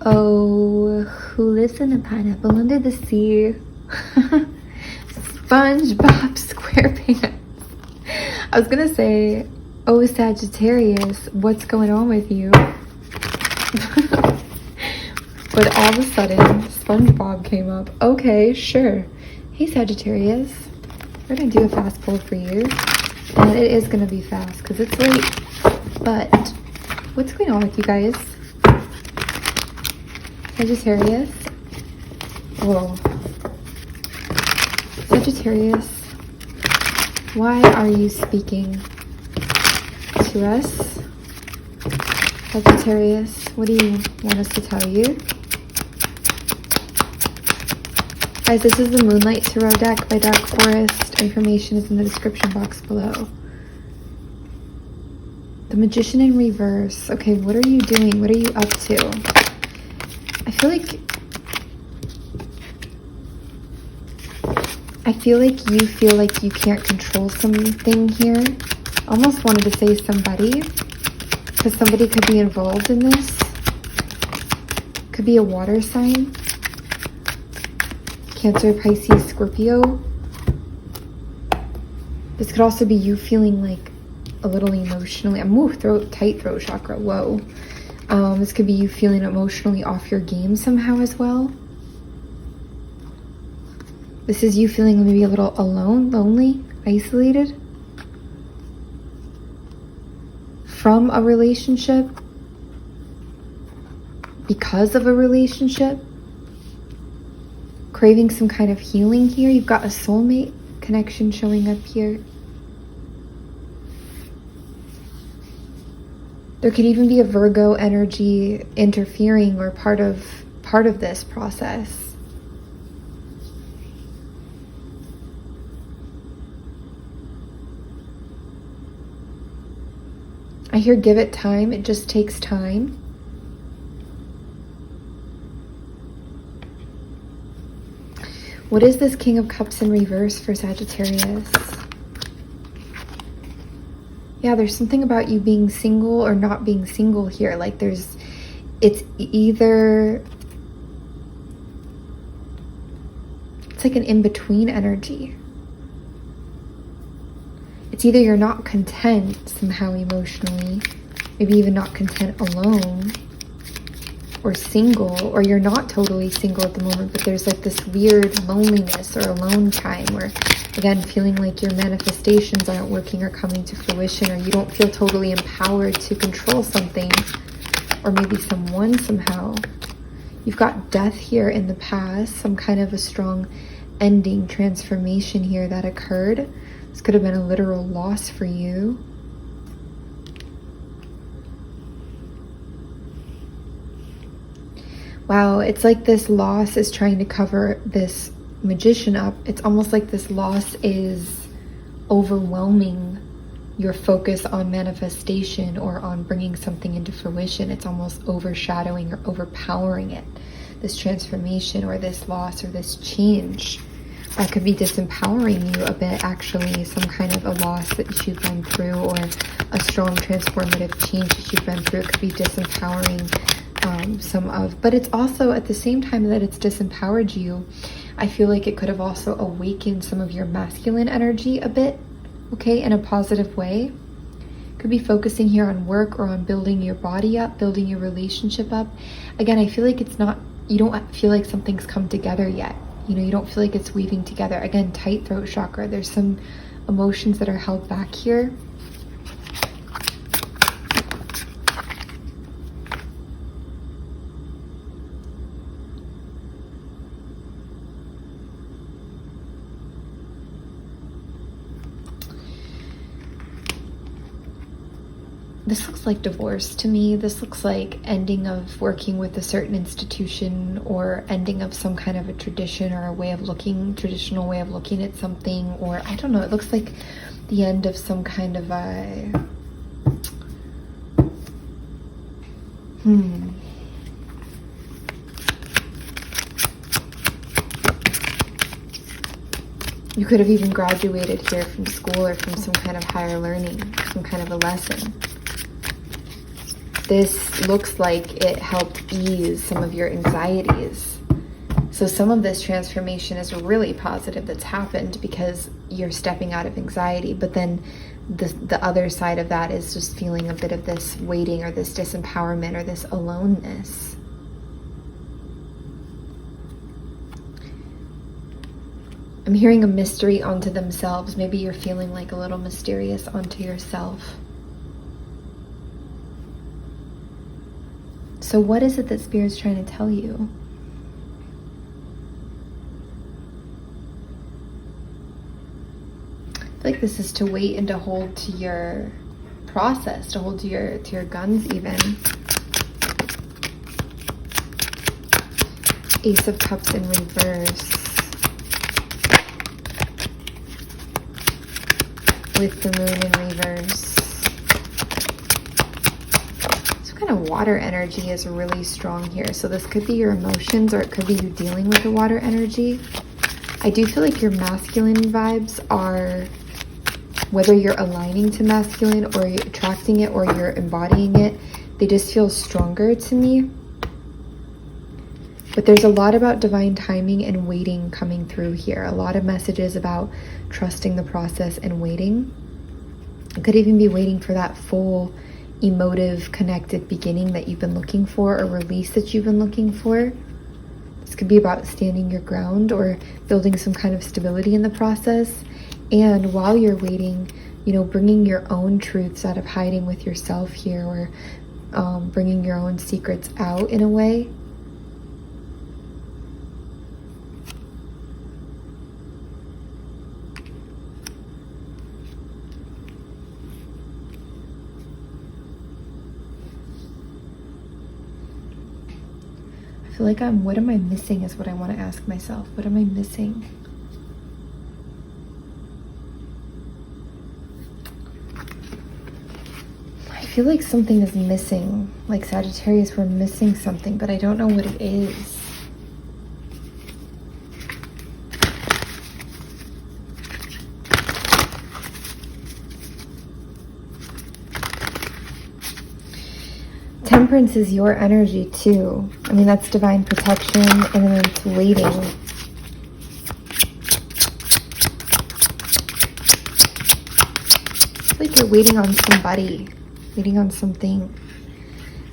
Oh, who lives in a pineapple under the sea? SpongeBob SquarePants. I was gonna say, oh, Sagittarius, what's going on with you? But all of a sudden, SpongeBob came up. Okay, sure. Hey, Sagittarius. We're gonna do a fast pull for you. And it is gonna be fast because it's late. But what's going on with you guys? Sagittarius. Whoa. Sagittarius. Why are you speaking to us? Sagittarius, what do you want us to tell you? Guys, this is the Moonlight Tarot deck by Dark Forest. Information is in the description box below. The Magician in reverse. Okay, what are you doing? What are you up to? I feel like you can't control something here. Almost wanted to say somebody, because somebody could be involved in this. Could be a water sign. Cancer, Pisces, Scorpio. This could also be you feeling like a little emotionally, tight throat chakra, whoa. This could be you feeling emotionally off your game somehow as well. This is you feeling maybe a little alone, lonely, isolated from a relationship, because of a relationship. Craving some kind of healing here. You've got a soulmate connection showing up here. There could even be a Virgo energy interfering or part of this process. I hear give it time. It just takes time. What is this King of Cups in reverse for Sagittarius? Yeah, there's something about you being single or not being single here. Like it's like an in-between energy. It's either you're not content somehow emotionally, maybe even not content alone, or single, or you're not totally single at the moment, but there's like this weird loneliness or alone time where, again, feeling like your manifestations aren't working or coming to fruition, or you don't feel totally empowered to control something or maybe someone somehow. You've got death here in the past, some kind of a strong ending, transformation here that occurred. This could have been a literal loss for you. Wow, it's like this loss is trying to cover this Magician up. It's almost like this loss is overwhelming your focus on manifestation or on bringing something into fruition. It's almost overshadowing or overpowering it. This transformation or this loss or this change. That could be disempowering you a bit, actually. Some kind of a loss that you've been through or a strong transformative change that you've been through. It could be disempowering but it's also at the same time that it's disempowered you, I feel like it could have also awakened some of your masculine energy a bit, okay, in a positive way. Could be focusing here on work or on building your body up, building your relationship up. Again, I feel like you don't feel like something's come together yet. You know, you don't feel like it's weaving together. Again, tight throat chakra. There's some emotions that are held back here. This looks like divorce to me. This looks like ending of working with a certain institution or ending of some kind of a tradition or a way of looking, traditional way of looking at something, or I don't know, it looks like the end of some kind of a... You could have even graduated here from school or from some kind of higher learning, some kind of a lesson. this looks like it helped ease some of your anxieties. So some of this transformation is really positive that's happened because you're stepping out of anxiety. But then the other side of that is just feeling a bit of this waiting or this disempowerment or this aloneness. I'm hearing a mystery onto themselves. Maybe you're feeling like a little mysterious onto yourself. So what is it that Spirit's trying to tell you? I feel like this is to wait and to hold to your process, to hold to your guns even. Ace of Cups in reverse. With the Moon in reverse. Some kind of water energy is really strong here. So this could be your emotions, or it could be you dealing with the water energy. I do feel like your masculine vibes are, whether you're aligning to masculine or you're attracting it or you're embodying it, they just feel stronger to me. But there's a lot about divine timing and waiting coming through here. A lot of messages about trusting the process and waiting. It could even be waiting for that full emotive connected beginning that you've been looking for, or release that you've been looking for. This could be about standing your ground or building some kind of stability in the process. And while you're waiting, you know, bringing your own truths out of hiding with yourself here, or bringing your own secrets out in a way. I feel like what am I missing is what I want to ask myself. What am I missing? I feel like something is missing. Like Sagittarius, we're missing something, but I don't know what it is. Temperance is your energy too. I mean, that's divine protection, and then it's waiting. It's like you're waiting on somebody, waiting on something.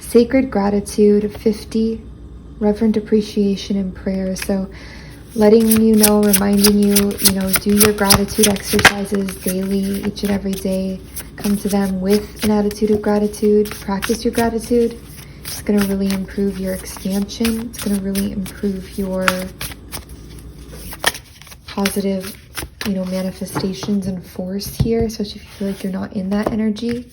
Sacred gratitude, 50, reverent appreciation and prayer. So letting you know, reminding you, do your gratitude exercises daily, each and every day. Come to them with an attitude of gratitude. Practice your gratitude. It's going to really improve your expansion. It's going to really improve your positive, manifestations and force here, especially if you feel like you're not in that energy.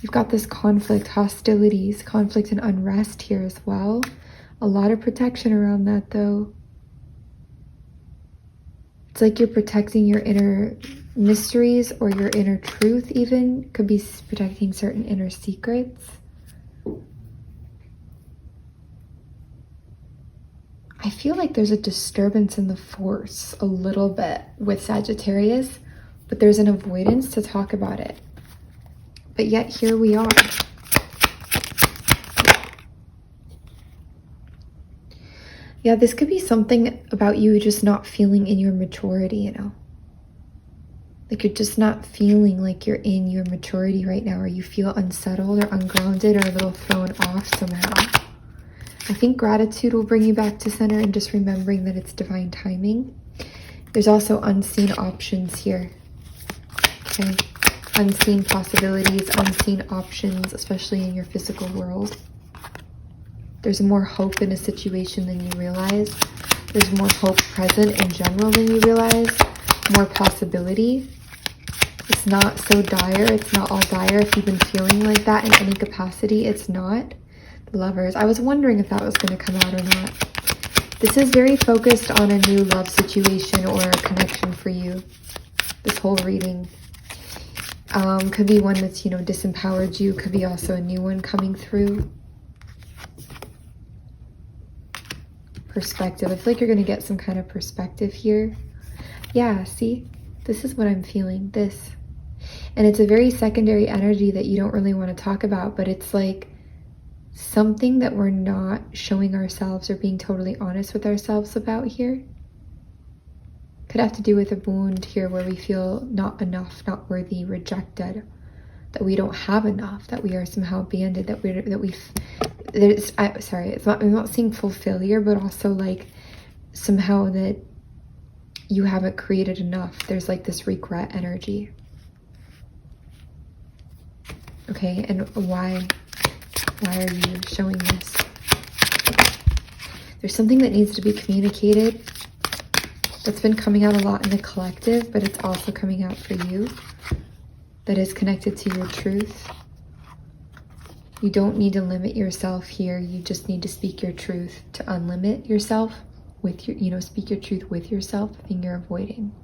You've got this conflict, hostilities, conflict and unrest here as well. A lot of protection around that though. It's like you're protecting your inner mysteries or your inner truth even. Could be protecting certain inner secrets. I feel like there's a disturbance in the force a little bit with Sagittarius, but there's an avoidance to talk about it. But yet here we are. Yeah, this could be something about you just not feeling in your maturity, Like you're just not feeling like you're in your maturity right now, or you feel unsettled or ungrounded or a little thrown off somehow. I think gratitude will bring you back to center, and just remembering that it's divine timing. There's also unseen options here. Okay? Unseen possibilities, unseen options, especially in your physical world. There's more hope in a situation than you realize. There's more hope present in general than you realize. More possibility. It's not so dire. It's not all dire. If you've been feeling like that in any capacity, it's not. The Lovers. I was wondering if that was going to come out or not. This is very focused on a new love situation or a connection for you. This whole reading. Could be one that's, disempowered you. Could be also a new one coming through. Perspective. I feel like you're going to get some kind of perspective here. Yeah, see? This is what I'm feeling. This. And it's a very secondary energy that you don't really want to talk about, but it's like something that we're not showing ourselves or being totally honest with ourselves about here. Could have to do with a wound here where we feel not enough, not worthy, rejected, that we don't have enough, that we are somehow abandoned, I'm not saying full failure, but also like somehow that you haven't created enough. There's like this regret energy. Okay, and why are you showing this? There's something that needs to be communicated that's been coming out a lot in the collective, but it's also coming out for you, that is connected to your truth. You don't need to limit yourself here. You just need to speak your truth to unlimit yourself with your, speak your truth with yourself, and you're avoiding.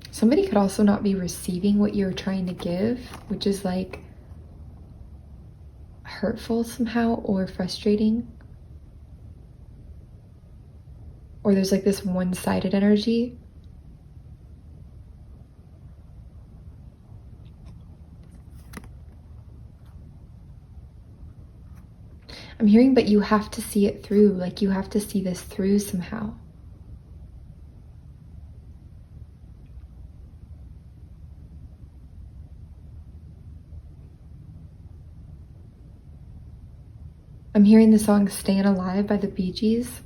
Somebody could also not be receiving what you're trying to give, which is like hurtful somehow or frustrating. Or there's like this one-sided energy. I'm hearing, but you have to see it through. Like you have to see this through somehow. I'm hearing the song Staying Alive by the Bee Gees.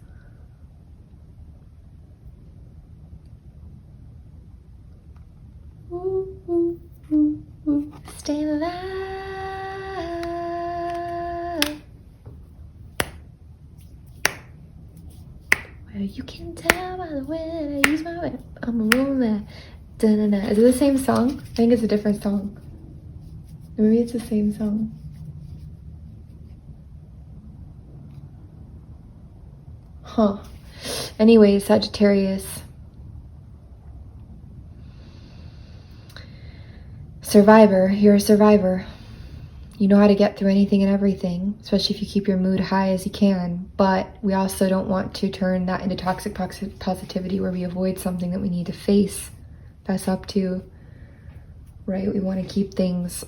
Ooh, ooh, ooh, ooh. Staying alive. Well, you can tell by the way I use my whip. I'm a woman. Da-na-na. Is it the same song? I think it's a different song. Maybe it's the same song. Huh. Anyways, Sagittarius. Survivor. You're a survivor. You know how to get through anything and everything, especially if you keep your mood high as you can. But we also don't want to turn that into toxic positivity where we avoid something that we need to fess up to, right? We want to keep things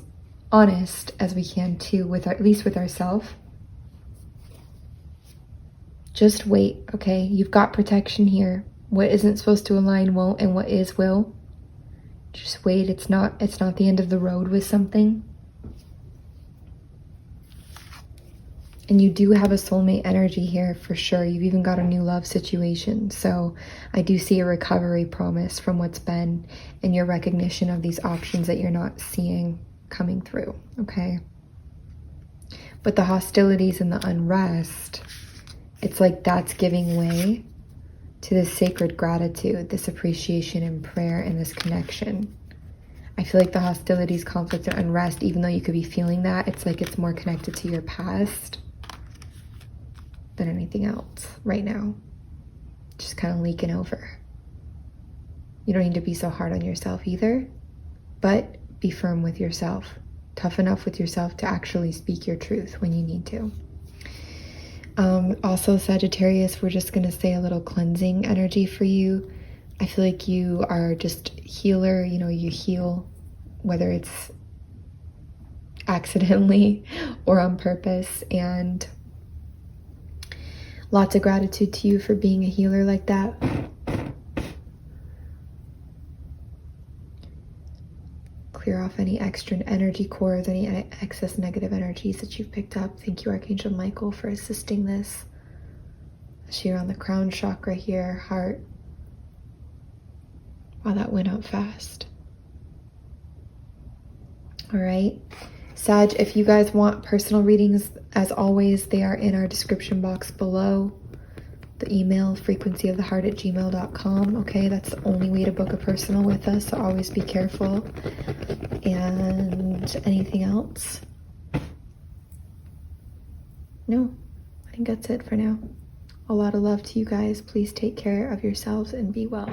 honest as we can too, at least with ourselves. Just wait, okay? You've got protection here. What isn't supposed to align won't, and what is will. Just wait. It's not the end of the road with something. And you do have a soulmate energy here for sure. You've even got a new love situation. So I do see a recovery promise from what's been, and your recognition of these options that you're not seeing coming through, okay? But the hostilities and the unrest, it's like that's giving way to this sacred gratitude, this appreciation and prayer and this connection. I feel like the hostilities, conflict, and unrest, even though you could be feeling that, it's like it's more connected to your past than anything else right now. Just kind of leaking over. You don't need to be so hard on yourself either, but be firm with yourself. Tough enough with yourself to actually speak your truth when you need to. Also, Sagittarius, we're just going to say a little cleansing energy for you. I feel like you are just healer. You know, you heal, whether it's accidentally or on purpose. And lots of gratitude to you for being a healer like that. Clear off any extra energy cores, any excess negative energies that you've picked up. Thank you, Archangel Michael, for assisting this. You're on the crown chakra here, heart. Wow, that went up fast. All right. Sag, if you guys want personal readings, as always, they are in our description box below. The email, frequencyoftheheart@gmail.com. Okay, that's the only way to book a personal with us, so always be careful. And anything else? No, I think that's it for now. A lot of love to you guys. Please take care of yourselves and be well.